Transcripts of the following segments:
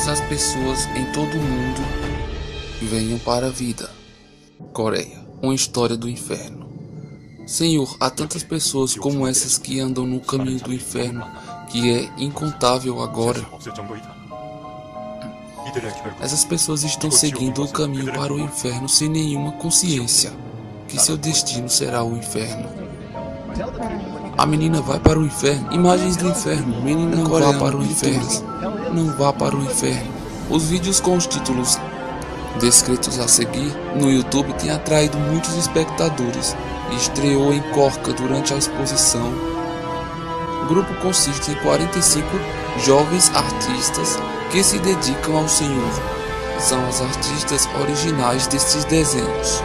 todas as pessoas em todo o mundo venham para a vida. Coreia, uma história do inferno. Senhor, há tantas pessoas como essas que andam no caminho do inferno, que é incontável agora. Essas pessoas estão seguindo o caminho para o inferno sem nenhuma consciência que seu destino será o inferno. A menina vai para o inferno. Imagens do inferno. Menina não vá para o inferno. Não vá para o inferno. Os vídeos com os títulos descritos a seguir no YouTube têm atraído muitos espectadores e estreou em Corca durante a exposição. O grupo consiste em 45 jovens artistas que se dedicam ao Senhor. São as artistas originais destes desenhos.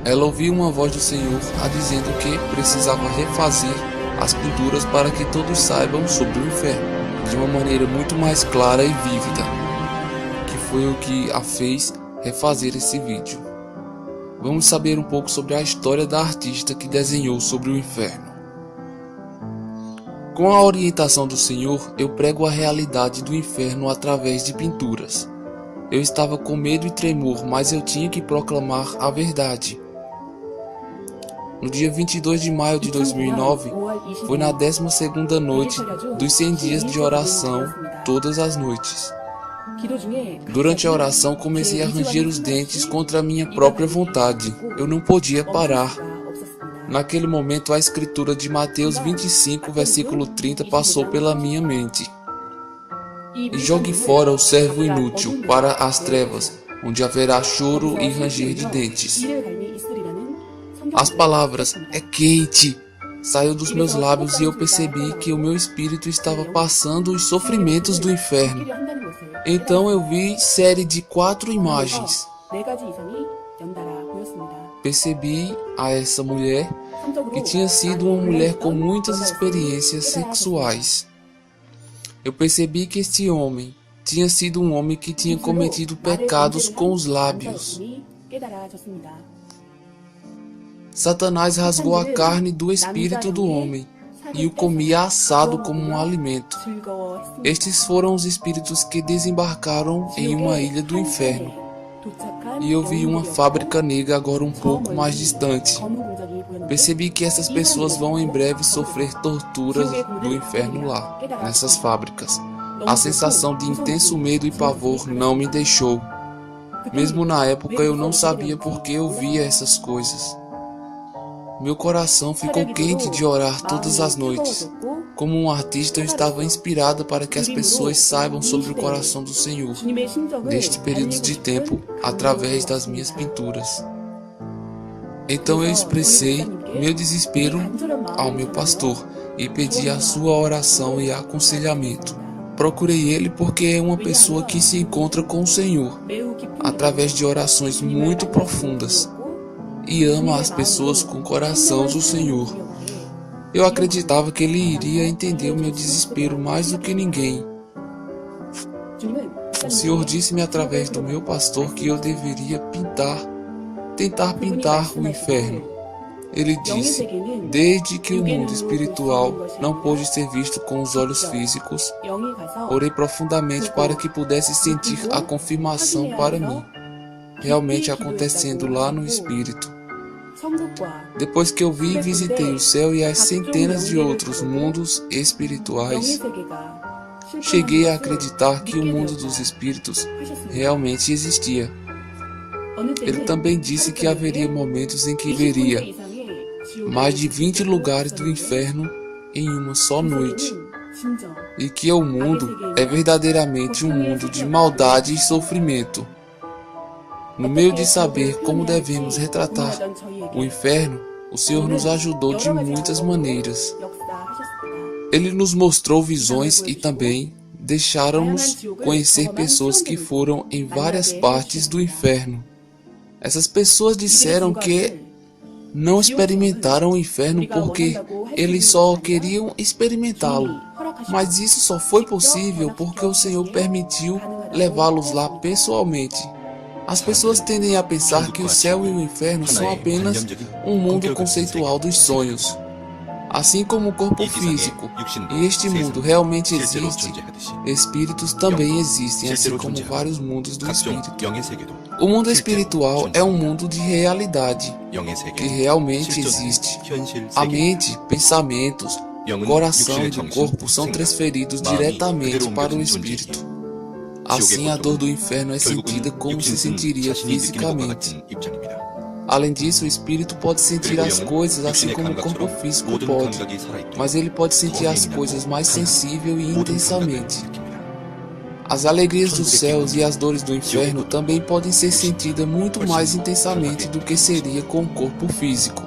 Ela ouviu uma voz do Senhor a dizendo que precisava refazer as pinturas para que todos saibam sobre o inferno de uma maneira muito mais clara e vívida, que foi o que a fez refazer esse vídeo. Vamos saber um pouco sobre a história da artista que desenhou sobre o inferno. Com a orientação do Senhor, eu prego a realidade do inferno através de pinturas. Eu estava com medo e tremor, mas eu tinha que proclamar a verdade. No dia 22 de maio de 2009, foi na 12ª noite dos 100 dias de oração, todas as noites. Durante a oração, comecei a ranger os dentes contra a minha própria vontade. Eu não podia parar. Naquele momento, a escritura de Mateus 25, versículo 30 passou pela minha mente. E jogue fora o servo inútil para as trevas, onde haverá choro e ranger de dentes. As palavras "é quente" saiu dos meus lábios e eu percebi que o meu espírito estava passando os sofrimentos do inferno. Então eu vi série de 4 imagens. Percebi a essa mulher que tinha sido uma mulher com muitas experiências sexuais. Eu percebi que este homem tinha sido um homem que tinha cometido pecados com os lábios. Satanás rasgou a carne do espírito do homem e o comia assado como um alimento. Estes foram os espíritos que desembarcaram em uma ilha do inferno. E eu vi uma fábrica negra agora um pouco mais distante. Percebi que essas pessoas vão em breve sofrer torturas do inferno lá, nessas fábricas. A sensação de intenso medo e pavor não me deixou. Mesmo na época eu não sabia por que eu via essas coisas. Meu coração ficou quente de orar todas as noites. Como um artista, eu estava inspirada para que as pessoas saibam sobre o coração do Senhor neste período de tempo, através das minhas pinturas. Então eu expressei meu desespero ao meu pastor e pedi a sua oração e aconselhamento. Procurei ele porque é uma pessoa que se encontra com o Senhor através de orações muito profundas e ama as pessoas com o coração do Senhor. Eu acreditava que ele iria entender o meu desespero mais do que ninguém. O Senhor disse-me através do meu pastor que eu deveria tentar pintar o inferno. Ele disse: desde que o mundo espiritual não pôde ser visto com os olhos físicos, orei profundamente para que pudesse sentir a confirmação para mim, realmente acontecendo lá no espírito. Depois que eu vi e visitei o céu e as centenas de outros mundos espirituais, cheguei a acreditar que o mundo dos espíritos realmente existia. Ele também disse que haveria momentos em que veria mais de 20 lugares do inferno em uma só noite, e que o mundo é verdadeiramente um mundo de maldade e sofrimento. No meio de saber como devemos retratar o inferno, o Senhor nos ajudou de muitas maneiras. Ele nos mostrou visões e também deixaram-nos conhecer pessoas que foram em várias partes do inferno. Essas pessoas disseram que não experimentaram o inferno porque eles só queriam experimentá-lo. Mas isso só foi possível porque o Senhor permitiu levá-los lá pessoalmente. As pessoas tendem a pensar que o céu e o inferno são apenas um mundo conceitual dos sonhos. Assim como o corpo físico e este mundo realmente existem, espíritos também existem, assim como vários mundos do espírito. O mundo espiritual é um mundo de realidade, que realmente existe. A mente, pensamentos, coração e do corpo são transferidos diretamente para o espírito. Assim, a dor do inferno é sentida como se sentiria fisicamente. Além disso, o espírito pode sentir as coisas assim como o corpo físico pode, mas ele pode sentir as coisas mais sensível e intensamente. As alegrias dos céus e as dores do inferno também podem ser sentidas muito mais intensamente do que seria com o corpo físico.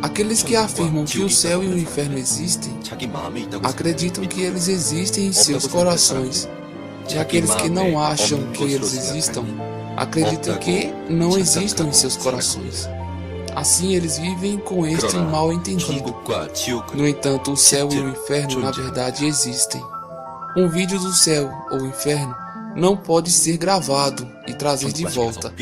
Aqueles que afirmam que o céu e o inferno existem, acreditam que eles existem em seus corações, e aqueles que não acham que eles existam, acreditam que não existam em seus corações. Assim, eles vivem com este mal entendido. No entanto, o céu e o inferno na verdade existem. Um vídeo do céu ou inferno não pode ser gravado e trazer de volta.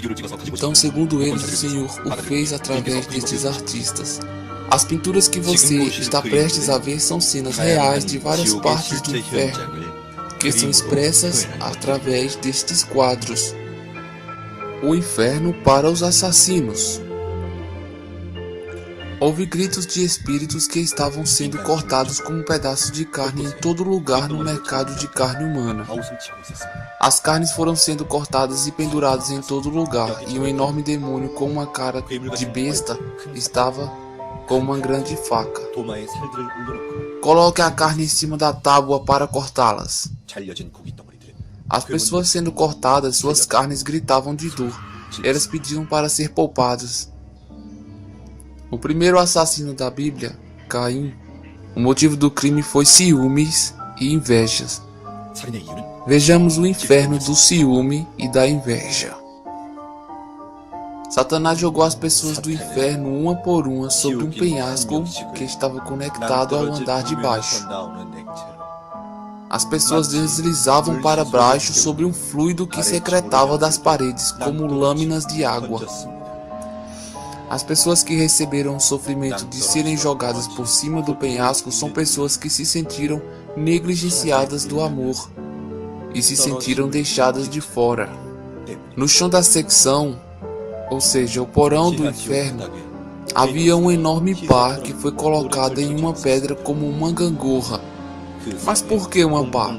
Então, segundo eles, o Senhor o fez através destes artistas. As pinturas que você está prestes a ver são cenas reais de várias partes do inferno, que são expressas através destes quadros. O inferno para os assassinos. Houve gritos de espíritos que estavam sendo cortados como pedaços de carne em todo lugar no mercado de carne humana. As carnes foram sendo cortadas e penduradas em todo lugar, e um enorme demônio com uma cara de besta estava com uma grande faca. Coloque a carne em cima da tábua para cortá-las. As pessoas sendo cortadas, suas carnes gritavam de dor. Elas pediam para ser poupadas. O primeiro assassino da Bíblia, Caim, o motivo do crime foi ciúmes e invejas. Vejamos o inferno do ciúme e da inveja. Satanás jogou as pessoas do inferno uma por uma sobre um penhasco que estava conectado ao andar de baixo. As pessoas deslizavam para baixo sobre um fluido que secretava das paredes como lâminas de água. As pessoas que receberam o sofrimento de serem jogadas por cima do penhasco são pessoas que se sentiram negligenciadas do amor e se sentiram deixadas de fora. No chão da secção, ou seja, o porão do inferno, havia uma enorme pá que foi colocada em uma pedra como uma gangorra. Mas por que uma pá?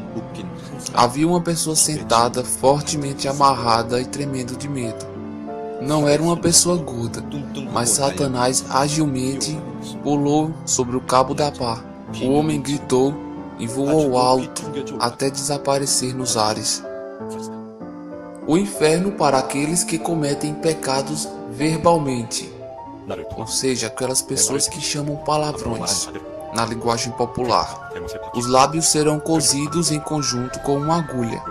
Havia uma pessoa sentada, fortemente amarrada e tremendo de medo. Não era uma pessoa gorda, mas Satanás agilmente pulou sobre o cabo da pá. O homem gritou e voou alto até desaparecer nos ares. O inferno para aqueles que cometem pecados verbalmente, ou seja, aquelas pessoas que chamam palavrões na linguagem popular. Os lábios serão cozidos em conjunto com uma agulha,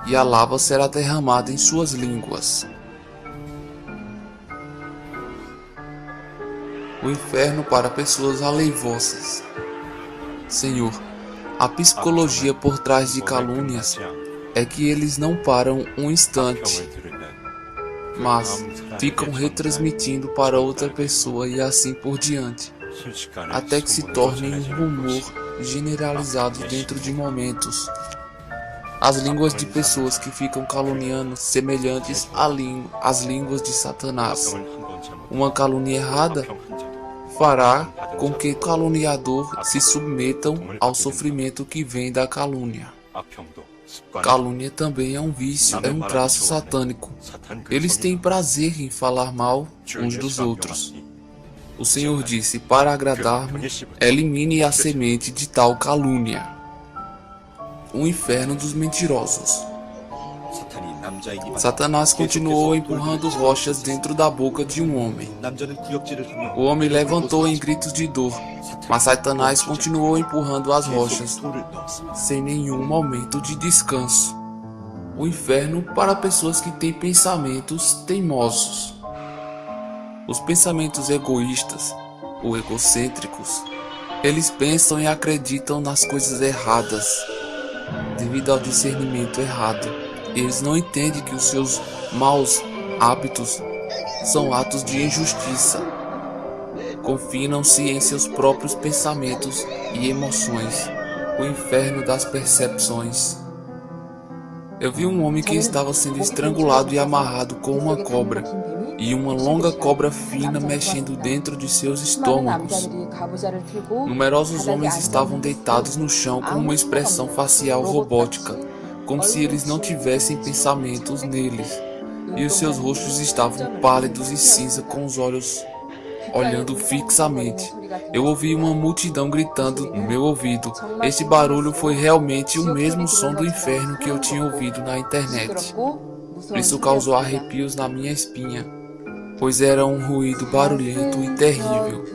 e a lava será derramada em suas línguas. O inferno para pessoas aleivosas. Senhor, a psicologia por trás de calúnias é que eles não param um instante, mas ficam retransmitindo para outra pessoa e assim por diante, até que se torne um rumor generalizado dentro de momentos. As línguas de pessoas que ficam caluniando semelhantes às línguas de Satanás. Uma calúnia errada fará com que o caluniador se submetam ao sofrimento que vem da calúnia. Calúnia também é um vício, é um traço satânico. Eles têm prazer em falar mal uns dos outros. O Senhor disse: para agradar-me, elimine a semente de tal calúnia. O inferno dos mentirosos. Satanás continuou empurrando rochas dentro da boca de um homem. O homem levantou em gritos de dor, mas Satanás continuou empurrando as rochas, sem nenhum momento de descanso. O inferno para pessoas que têm pensamentos teimosos. Os pensamentos egoístas, ou egocêntricos, eles pensam e acreditam nas coisas erradas, devido ao discernimento errado. Eles não entendem que os seus maus hábitos são atos de injustiça. confinam-se em seus próprios pensamentos e emoções, o inferno das percepções. Eu vi um homem que estava sendo estrangulado e amarrado com uma cobra, e uma longa cobra fina mexendo dentro de seus estômagos. Numerosos homens estavam deitados no chão com uma expressão facial robótica, como se eles não tivessem pensamentos neles, e os seus rostos estavam pálidos e cinza, com os olhos olhando fixamente. Eu ouvi uma multidão gritando no meu ouvido. Este barulho foi realmente o mesmo som do inferno que eu tinha ouvido na internet. Isso causou arrepios na minha espinha, pois era um ruído barulhento e terrível.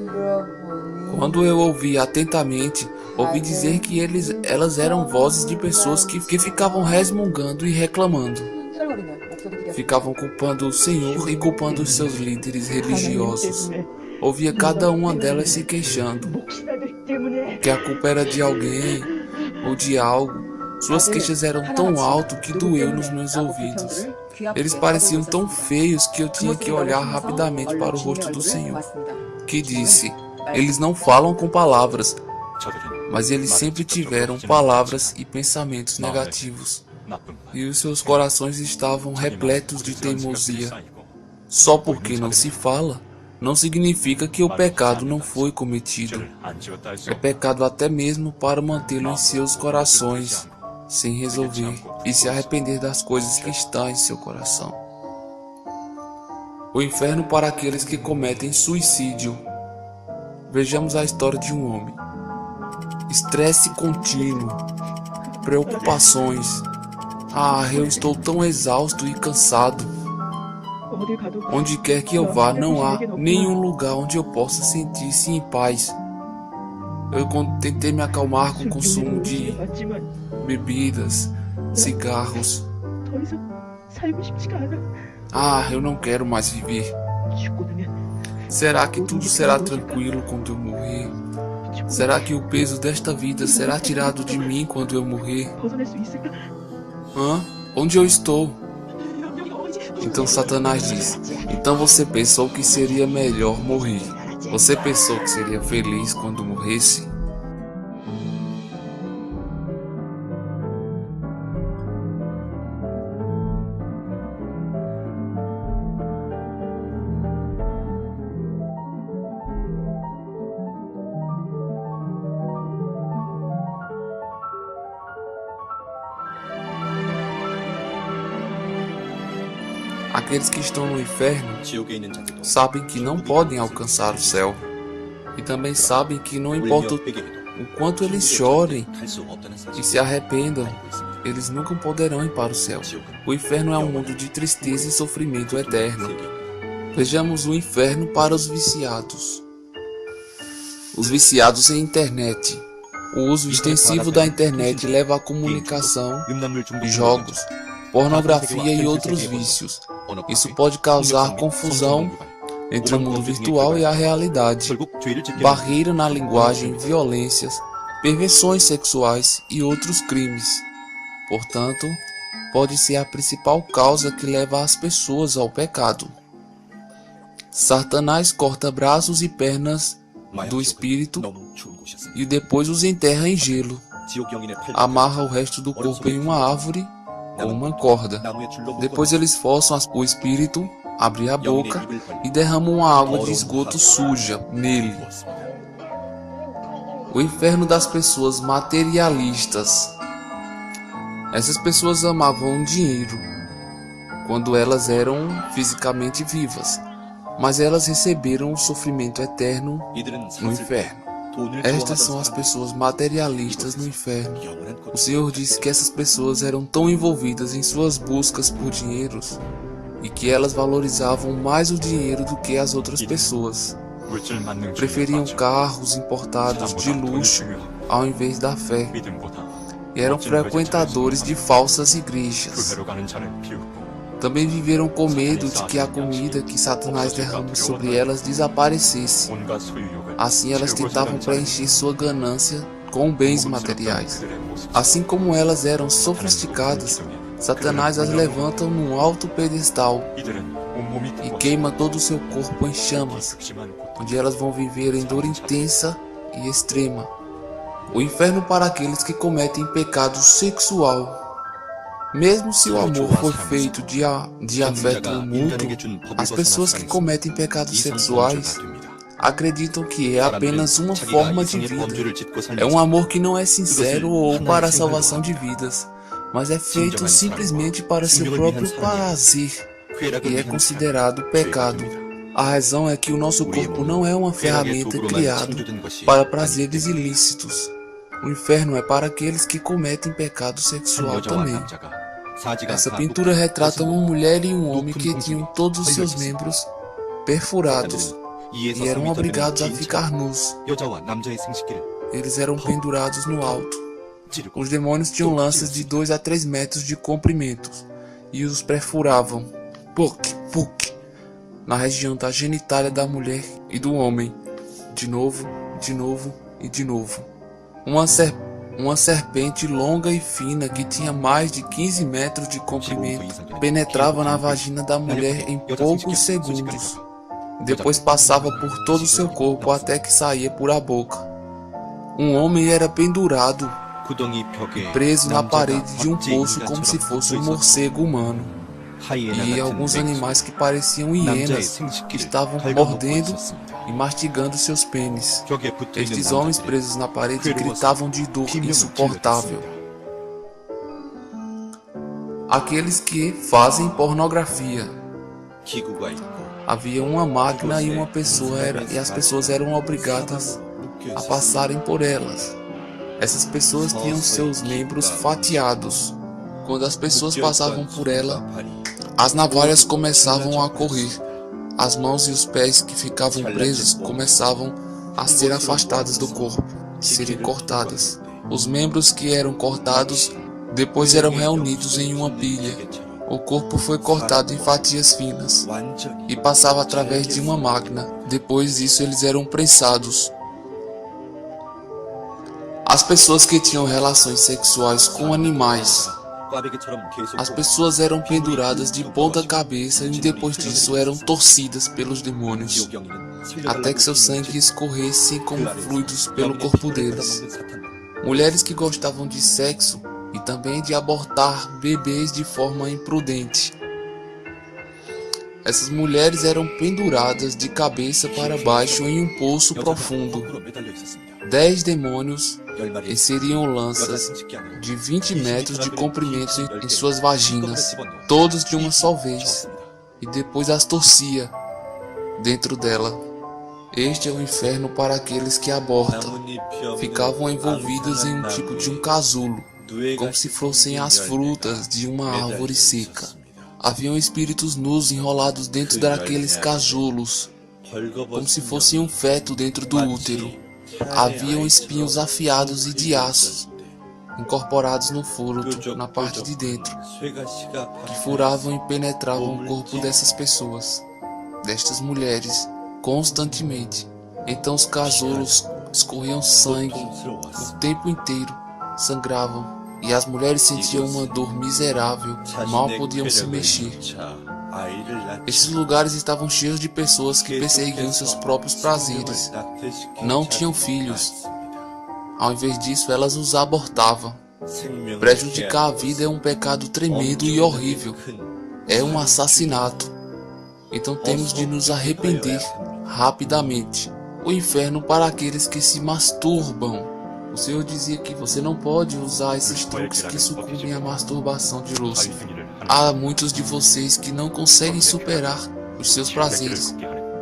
Quando eu ouvi atentamente, ouvi dizer que elas eram vozes de pessoas que ficavam resmungando e reclamando. Ficavam culpando o Senhor e culpando os seus líderes religiosos. Ouvia cada uma delas se queixando que a culpa era de alguém ou de algo. Suas queixas eram tão alto que doeu nos meus ouvidos. Eles pareciam tão feios que eu tinha que olhar rapidamente para o rosto do Senhor, que disse: eles não falam com palavras, mas eles sempre tiveram palavras e pensamentos negativos, e os seus corações estavam repletos de teimosia. Só porque não se fala, não significa que o pecado não foi cometido. É pecado até mesmo para mantê-lo em seus corações, sem resolver e se arrepender das coisas que estão em seu coração. O inferno para aqueles que cometem suicídio. Vejamos a história de um homem. Estresse contínuo, preocupações. Eu estou tão exausto e cansado. Onde quer que eu vá, não há nenhum lugar onde eu possa sentir-se em paz. Eu tentei me acalmar com o consumo de bebidas, cigarros. Eu não quero mais viver. Será que tudo será tranquilo quando eu morrer? Será que o peso desta vida será tirado de mim quando eu morrer? Onde eu estou? Então Satanás diz: então você pensou que seria melhor morrer? Você pensou que seria feliz quando morresse? Aqueles que estão no inferno sabem que não podem alcançar o céu, e também sabem que não importa o quanto eles chorem e se arrependam, eles nunca poderão ir para o céu. O inferno é um mundo de tristeza e sofrimento eterno. Vejamos o inferno para os viciados. Os viciados em internet. O uso extensivo da internet leva à comunicação, jogos, pornografia e outros vícios. Isso pode causar confusão entre o mundo virtual e a realidade, barreira na linguagem, violências, perversões sexuais e outros crimes. Portanto, pode ser a principal causa que leva as pessoas ao pecado. Satanás corta braços e pernas do espírito e depois os enterra em gelo. Amarra o resto do corpo em uma árvore com uma corda. Depois eles forçam o espírito a abrir a boca e derramam uma água de esgoto suja nele. O inferno das pessoas materialistas. Essas pessoas amavam o dinheiro quando elas eram fisicamente vivas, mas elas receberam o sofrimento eterno no inferno. Estas são as pessoas materialistas no inferno. O Senhor disse que essas pessoas eram tão envolvidas em suas buscas por dinheiros e que elas valorizavam mais o dinheiro do que as outras pessoas. Preferiam carros importados de luxo ao invés da fé, e eram frequentadores de falsas igrejas. Também viveram com medo de que a comida que Satanás derrama sobre elas desaparecesse. Assim elas tentavam preencher sua ganância com bens materiais. Assim como elas eram sofisticadas, Satanás as levanta num alto pedestal e queima todo o seu corpo em chamas, onde elas vão viver em dor intensa e extrema. O inferno para aqueles que cometem pecado sexual. Mesmo se o amor for feito de afeto mútuo, as pessoas que cometem pecados sexuais acreditam que é apenas uma forma de vida. É um amor que não é sincero ou para a salvação de vidas, mas é feito simplesmente para seu próprio prazer e é considerado pecado. A razão é que o nosso corpo não é uma ferramenta criada para prazeres ilícitos. O inferno é para aqueles que cometem pecado sexual também. Essa pintura retrata uma mulher e um homem que tinham todos os seus membros perfurados e eram obrigados a ficar nus. Eles eram pendurados no alto. Os demônios tinham lanças de 2 a 3 metros de comprimento e os perfuravam, na região da genitália da mulher e do homem, de novo e de novo. Uma serpente longa e fina que tinha mais de 15 metros de comprimento penetrava na vagina da mulher em poucos segundos. Depois passava por todo o seu corpo até que saía por a boca. Um homem era pendurado e preso na parede de um poço como se fosse um morcego humano. E alguns animais que pareciam hienas estavam mordendo e mastigando seus pênis. Estes homens presos na parede gritavam de dor insuportável. Aqueles que fazem pornografia. Havia uma máquina e uma pessoa e as pessoas eram obrigadas a passarem por elas. Essas pessoas tinham seus membros fatiados. Quando as pessoas passavam por ela, as navalhas começavam a correr. As mãos e os pés que ficavam presos começavam a ser afastadas do corpo, serem cortadas. Os membros que eram cortados depois eram reunidos em uma pilha. O corpo foi cortado em fatias finas e passava através de uma máquina. Depois disso eles eram prensados. As pessoas que tinham relações sexuais com animais. As pessoas eram penduradas de ponta cabeça e depois disso eram torcidas pelos demônios, até que seu sangue escorresse como fluidos pelo corpo deles. Mulheres que gostavam de sexo e também de abortar bebês de forma imprudente. Essas mulheres eram penduradas de cabeça para baixo em um poço profundo. 10 demônios inseriam lanças de 20 metros de comprimento em suas vaginas, todos de uma só vez, e depois as torcia dentro dela. Este é o inferno para aqueles que abortam. Ficavam envolvidos em um tipo de um casulo, como se fossem as frutas de uma árvore seca. Haviam espíritos nus enrolados dentro daqueles casulos, como se fosse um feto dentro do útero. Haviam espinhos afiados e de aço, incorporados no fôlego, na parte de dentro, que furavam e penetravam o corpo dessas pessoas, destas mulheres, constantemente. Então os casulos escorriam sangue o tempo inteiro, sangravam, e as mulheres sentiam uma dor miserável, mal podiam se mexer. Esses lugares estavam cheios de pessoas que perseguiam seus próprios prazeres. Não tinham filhos. Ao invés disso, elas os abortavam. Prejudicar a vida é um pecado tremendo e horrível. É um assassinato. Então temos de nos arrepender rapidamente. O inferno para aqueles que se masturbam. O Senhor dizia que você não pode usar esses truques que sucumbem à masturbação de Lúcifer. Há muitos de vocês que não conseguem superar os seus prazeres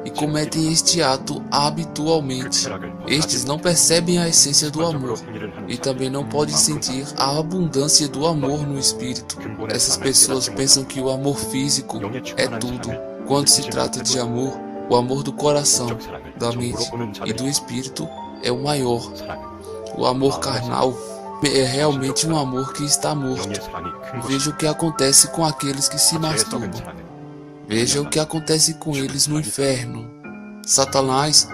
e cometem este ato habitualmente. Estes não percebem a essência do amor e também não podem sentir a abundância do amor no espírito. Essas pessoas pensam que o amor físico é tudo. Quando se trata de amor, o amor do coração, da mente e do espírito é o maior. O amor carnal é realmente um amor que está morto. Veja o que acontece com aqueles que se masturbam. Veja o que acontece com eles no inferno. Satanás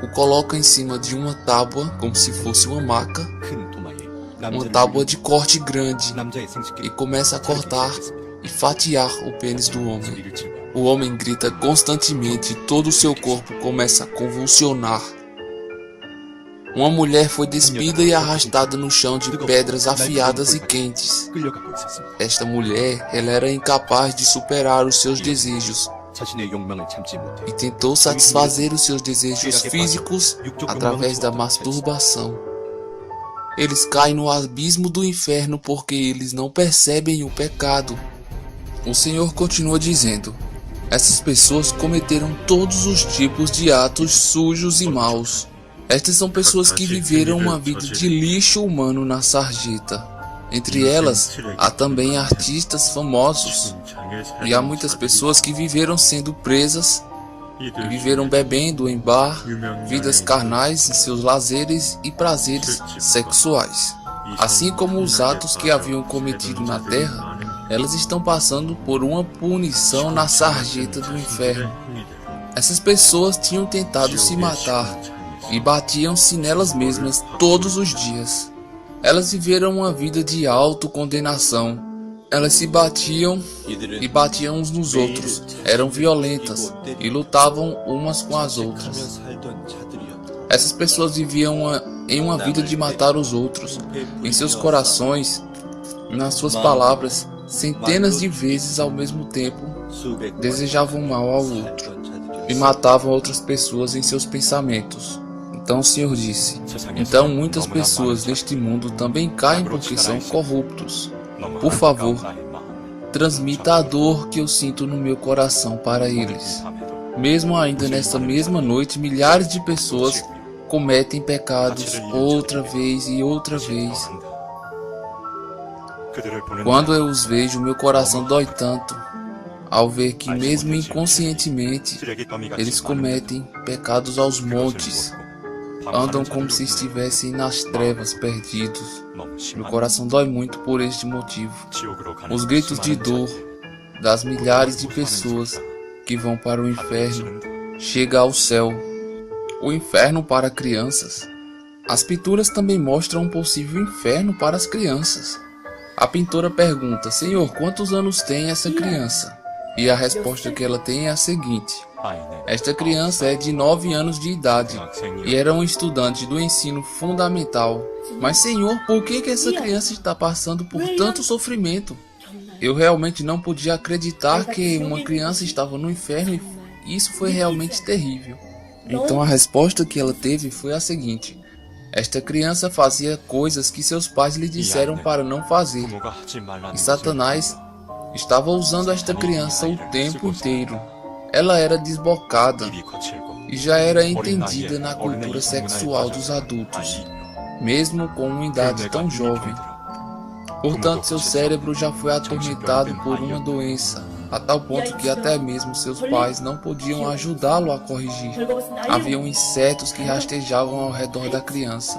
o coloca em cima de uma tábua, como se fosse uma maca, uma tábua de corte grande, e começa a cortar e fatiar o pênis do homem. O homem grita constantemente e todo o seu corpo começa a convulsionar. Uma mulher foi despida e arrastada no chão de pedras afiadas e quentes. Esta mulher, ela era incapaz de superar os seus desejos e tentou satisfazer os seus desejos físicos através da masturbação. Eles caem no abismo do inferno porque eles não percebem o pecado. O Senhor continua dizendo: essas pessoas cometeram todos os tipos de atos sujos e maus. Estas são pessoas que viveram uma vida de lixo humano na sarjeta. Entre elas, há também artistas famosos. E há muitas pessoas que viveram sendo presas, e viveram bebendo em bar, vidas carnais em seus lazeres e prazeres sexuais. Assim como os atos que haviam cometido na terra, elas estão passando por uma punição na sarjeta do inferno. Essas pessoas tinham tentado se matar e batiam-se nelas mesmas todos os dias. Elas viveram uma vida de autocondenação. Elas se batiam e batiam uns nos outros, eram violentas e lutavam umas com as outras. Essas pessoas viviam em uma vida de matar os outros, em seus corações, nas suas palavras, centenas de vezes ao mesmo tempo, desejavam mal ao outro e matavam outras pessoas em seus pensamentos. Então o Senhor disse: então muitas pessoas neste mundo também caem porque são corruptos. Por favor, transmita a dor que eu sinto no meu coração para eles. Mesmo ainda nesta mesma noite, milhares de pessoas cometem pecados outra vez e outra vez. Quando eu os vejo, meu coração dói tanto ao ver que mesmo inconscientemente eles cometem pecados aos montes. Andam como se estivessem nas trevas perdidos. Meu coração dói muito por este motivo. Os gritos de dor das milhares de pessoas que vão para o inferno chega ao céu. O inferno para crianças. As pinturas também mostram um possível inferno para as crianças. A pintora pergunta: Senhor, quantos anos tem essa criança? E a resposta que ela tem é a seguinte: esta criança é de 9 anos de idade e era um estudante do ensino fundamental. Mas Senhor, por que essa criança está passando por tanto sofrimento? Eu realmente não podia acreditar que uma criança estava no inferno e isso foi realmente terrível. Então a resposta que ela teve foi a seguinte: esta criança fazia coisas que seus pais lhe disseram para não fazer. E Satanás estava usando esta criança o tempo inteiro. Ela era desbocada e já era entendida na cultura sexual dos adultos, mesmo com uma idade tão jovem. Portanto, seu cérebro já foi atormentado por uma doença, a tal ponto que até mesmo seus pais não podiam ajudá-lo a corrigir. Haviam insetos que rastejavam ao redor da criança,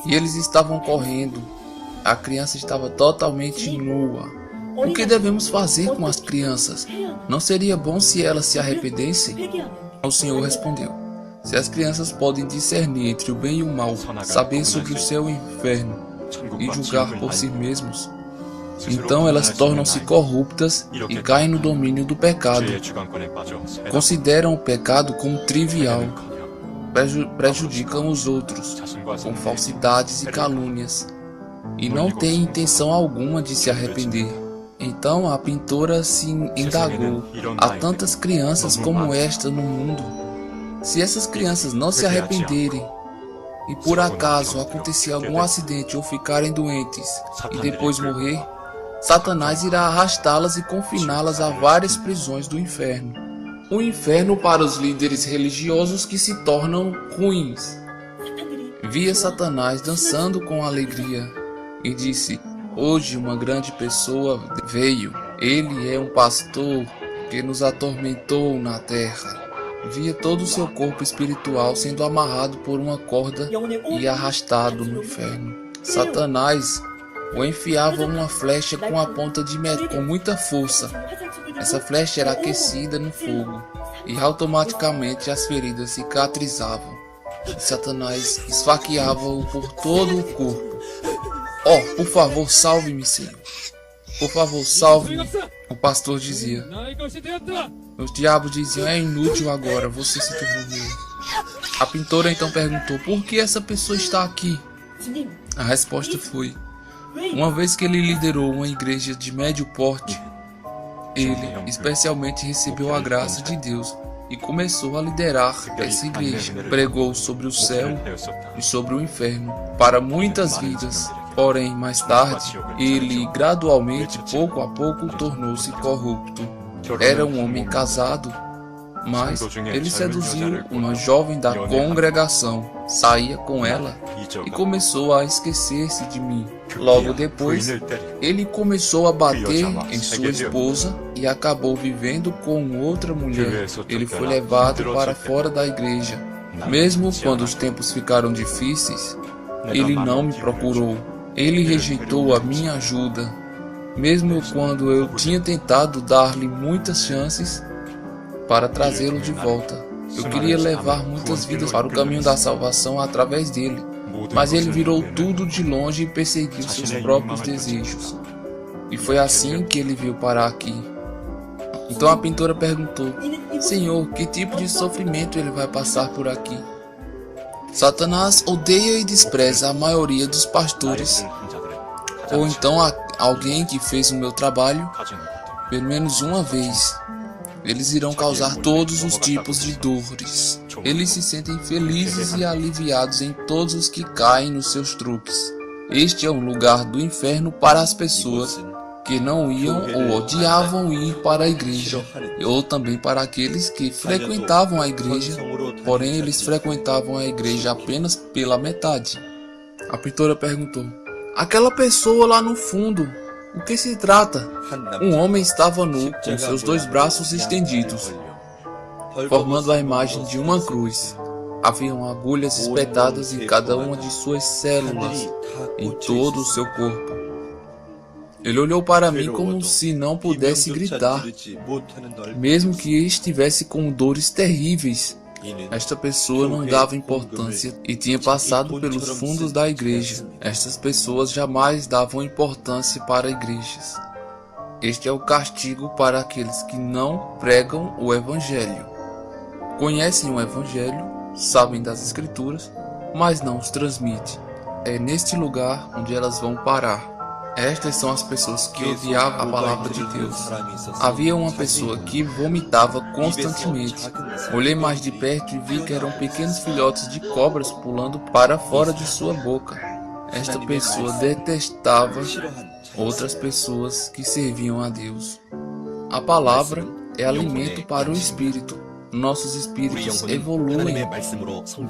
e eles estavam correndo. A criança estava totalmente nua. O que devemos fazer com as crianças? Não seria bom se elas se arrependessem? O Senhor respondeu: se as crianças podem discernir entre o bem e o mal, saber sobre o céu e o inferno e julgar por si mesmos, então elas tornam-se corruptas e caem no domínio do pecado. Consideram o pecado como trivial, prejudicam os outros com falsidades e calúnias e não têm intenção alguma de se arrepender. Então a pintora se indagou: há tantas crianças como esta no mundo. Se essas crianças não se arrependerem e por acaso acontecer algum acidente ou ficarem doentes e depois morrer, Satanás irá arrastá-las e confiná-las a várias prisões do inferno. O inferno para os líderes religiosos que se tornam ruins. Via Satanás dançando com alegria e disse: hoje uma grande pessoa veio. Ele é um pastor que nos atormentou na terra. Via todo o seu corpo espiritual sendo amarrado por uma corda e arrastado no inferno. Satanás o enfiava uma flecha com a ponta de metal com muita força. Essa flecha era aquecida no fogo e automaticamente as feridas cicatrizavam. E Satanás esfaqueava-o por todo o corpo. Oh, por favor, salve-me, Senhor. Por favor, salve-me, o pastor dizia. Os diabos diziam: é inútil agora, você se tornou meu. A pintora então perguntou: por que essa pessoa está aqui? A resposta foi: uma vez que ele liderou uma igreja de médio porte, ele especialmente recebeu a graça de Deus e começou a liderar essa igreja. Pregou sobre o céu e sobre o inferno para muitas vidas. Porém, mais tarde, ele gradualmente, pouco a pouco, tornou-se corrupto. Era um homem casado, mas ele seduziu uma jovem da congregação, saía com ela e começou a esquecer-se de mim. Logo depois, ele começou a bater em sua esposa e acabou vivendo com outra mulher. Ele foi levado para fora da igreja. Mesmo quando os tempos ficaram difíceis, ele não me procurou. Ele rejeitou a minha ajuda. Mesmo quando eu tinha tentado dar-lhe muitas chances para trazê-lo de volta. Eu queria levar muitas vidas para o caminho da salvação através dele, mas ele virou tudo de longe e perseguiu seus próprios desejos. E foi assim que ele veio parar aqui. Então a pintora perguntou: Senhor, que tipo de sofrimento ele vai passar por aqui? Satanás odeia e despreza a maioria dos pastores, ou então alguém que fez o meu trabalho pelo menos uma vez. Eles irão causar todos os tipos de dores. Eles se sentem felizes e aliviados em todos os que caem nos seus truques. Este é um lugar do inferno para as pessoas que não iam ou odiavam ir para a igreja, ou também para aqueles que frequentavam a igreja, porém eles frequentavam a igreja apenas pela metade. A pintora perguntou: aquela pessoa lá no fundo, o que se trata? Um homem estava nu, com seus dois braços estendidos, formando a imagem de uma cruz. Haviam agulhas espetadas em cada uma de suas células, em todo o seu corpo. Ele olhou para mim como se não pudesse gritar, mesmo que estivesse com dores terríveis. Esta pessoa não dava importância e tinha passado pelos fundos da igreja. Estas pessoas jamais davam importância para igrejas. Este é o castigo para aqueles que não pregam o Evangelho. Conhecem o Evangelho, sabem das Escrituras, mas não os transmitem. É neste lugar onde elas vão parar. Estas são as pessoas que odiavam a palavra de Deus. Havia uma pessoa que vomitava constantemente. Olhei mais de perto e vi que eram pequenos filhotes de cobras pulando para fora de sua boca. Esta pessoa detestava outras pessoas que serviam a Deus. A palavra é alimento para o espírito. Nossos espíritos evoluem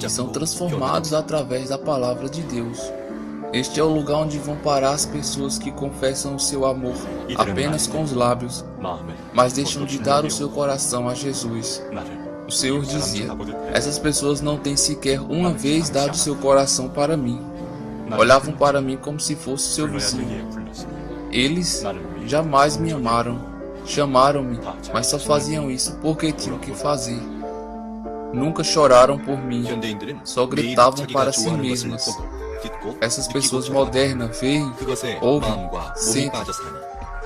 e são transformados através da palavra de Deus. Este é o lugar onde vão parar as pessoas que confessam o seu amor apenas com os lábios, mas deixam de dar o seu coração a Jesus. O Senhor dizia: essas pessoas não têm sequer uma vez dado seu coração para mim. Olhavam para mim como se fosse seu vizinho. Eles jamais me amaram. Chamaram-me, mas só faziam isso porque tinham que fazer. Nunca choraram por mim, só gritavam para si mesmas. Essas pessoas modernas veem, ouvem, sentem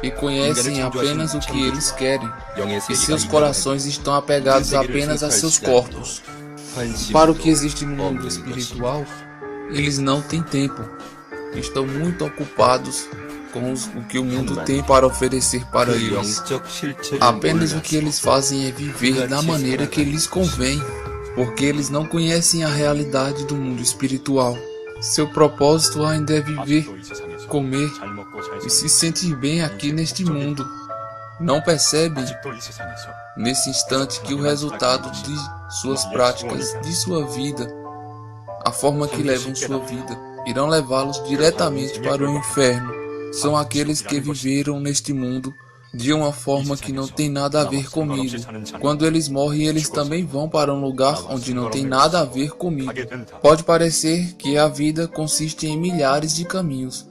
e conhecem apenas o que eles querem, e seus corações estão apegados apenas a seus corpos. Para o que existe no mundo espiritual, eles não têm tempo, estão muito ocupados com o que o mundo tem para oferecer para eles. Apenas o que eles fazem é viver da maneira que lhes convém, porque eles não conhecem a realidade do mundo espiritual. Seu propósito ainda é viver, comer e se sentir bem aqui neste mundo. Não percebem nesse instante que o resultado de suas práticas, de sua vida, a forma que levam sua vida, irão levá-los diretamente para o inferno. São aqueles que viveram neste mundo de uma forma que não tem nada a ver comigo. Quando eles morrem, eles também vão para um lugar onde não tem nada a ver comigo. Pode parecer que a vida consiste em milhares de caminhos,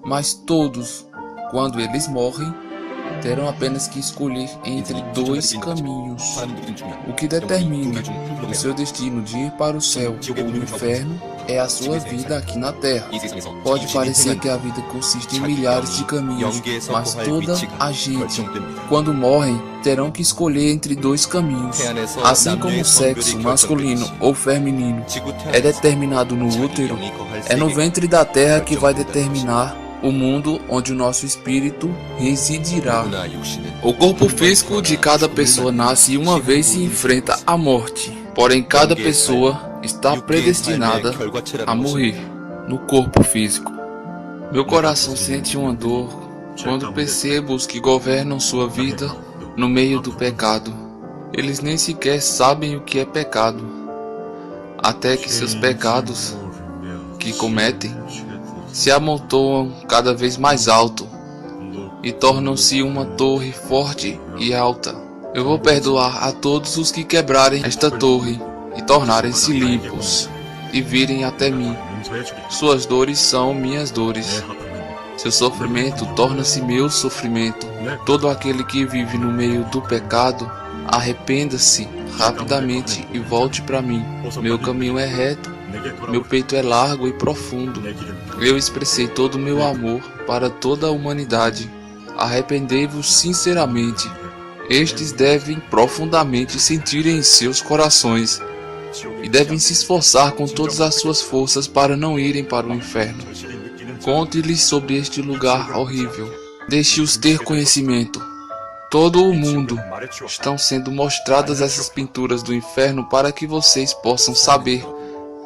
mas todos, quando eles morrem, terão apenas que escolher entre dois caminhos. O que determina o seu destino de ir para o céu ou o inferno é a sua vida aqui na Terra. Pode parecer que a vida consiste em milhares de caminhos, mas toda a gente, quando morrem, terão que escolher entre dois caminhos. Assim como o sexo masculino ou feminino é determinado no útero, é no ventre da Terra que vai determinar o mundo onde o nosso espírito residirá. O corpo físico de cada pessoa nasce uma vez e enfrenta a morte. Porém, cada pessoa está predestinada a morrer no corpo físico. Meu coração sente uma dor quando percebo os que governam sua vida no meio do pecado. Eles nem sequer sabem o que é pecado, até que seus pecados que cometem se amontoam cada vez mais alto e tornam-se uma torre forte e alta. Eu vou perdoar a todos os que quebrarem esta torre e tornarem-se limpos e virem até mim. Suas dores são minhas dores. Seu sofrimento torna-se meu sofrimento. Todo aquele que vive no meio do pecado, arrependa-se rapidamente e volte para mim. Meu caminho é reto, meu peito é largo e profundo. Eu expressei todo o meu amor para toda a humanidade. Arrependei-vos sinceramente. Estes devem profundamente sentir em seus corações e devem se esforçar com todas as suas forças para não irem para o inferno. Conte-lhes sobre este lugar horrível. Deixe-os ter conhecimento. Todo o mundo estão sendo mostradas essas pinturas do inferno para que vocês possam saber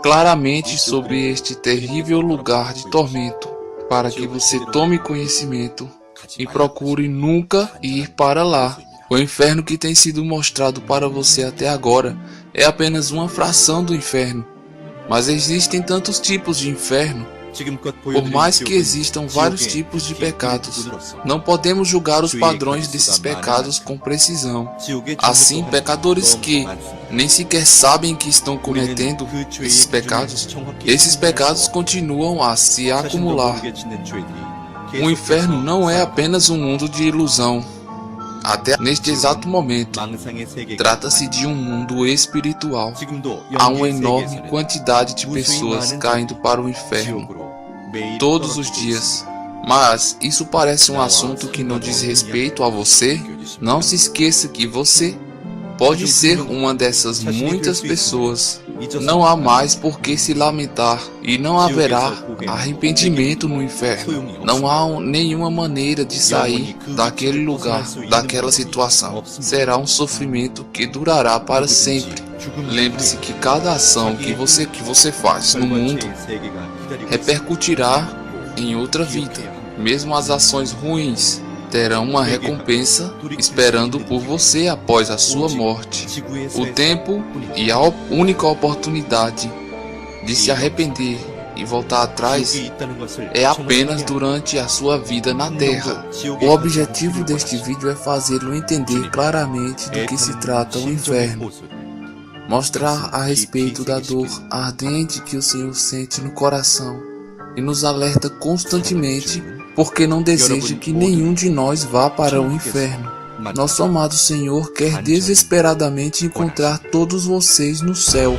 claramente sobre este terrível lugar de tormento, para que você tome conhecimento e procure nunca ir para lá. O inferno que tem sido mostrado para você até agora é apenas uma fração do inferno. Mas existem tantos tipos de inferno. Por mais que existam vários tipos de pecados, não podemos julgar os padrões desses pecados com precisão. Assim, pecadores que nem sequer sabem que estão cometendo esses pecados continuam a se acumular. O inferno não é apenas um mundo de ilusão. Até neste exato momento, trata-se de um mundo espiritual. Há uma enorme quantidade de pessoas caindo para o inferno todos os dias. Mas isso parece um assunto que não diz respeito a você? Não se esqueça que você pode ser uma dessas muitas pessoas. Não há mais por que se lamentar e não haverá arrependimento no inferno. Não há nenhuma maneira de sair daquele lugar, daquela situação. Será um sofrimento que durará para sempre. Lembre-se que cada ação que você faz no mundo repercutirá em outra vida. Mesmo as ações ruins terão uma recompensa esperando por você após a sua morte. O tempo e a única oportunidade de se arrepender e voltar atrás é apenas durante a sua vida na Terra. O objetivo deste vídeo é fazê-lo entender claramente do que se trata o inferno. Mostrar a respeito da dor ardente que o Senhor sente no coração e nos alerta constantemente porque não deseja que nenhum de nós vá para o inferno. Nosso amado Senhor quer desesperadamente encontrar todos vocês no céu.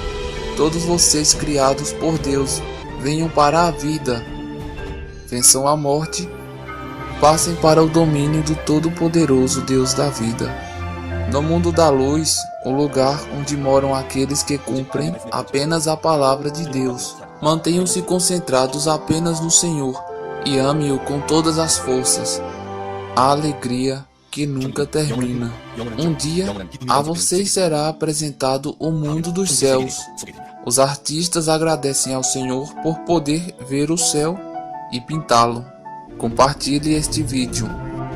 Todos vocês criados por Deus, venham para a vida, vençam a morte, passem para o domínio do Todo-Poderoso Deus da vida. No mundo da luz, o lugar onde moram aqueles que cumprem apenas a palavra de Deus. Mantenham-se concentrados apenas no Senhor e ame-o com todas as forças. A alegria que nunca termina. Um dia a vocês será apresentado o mundo dos céus. Os artistas agradecem ao Senhor por poder ver o céu e pintá-lo. Compartilhe este vídeo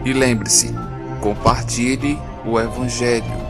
e lembre-se, compartilhe o Evangelho.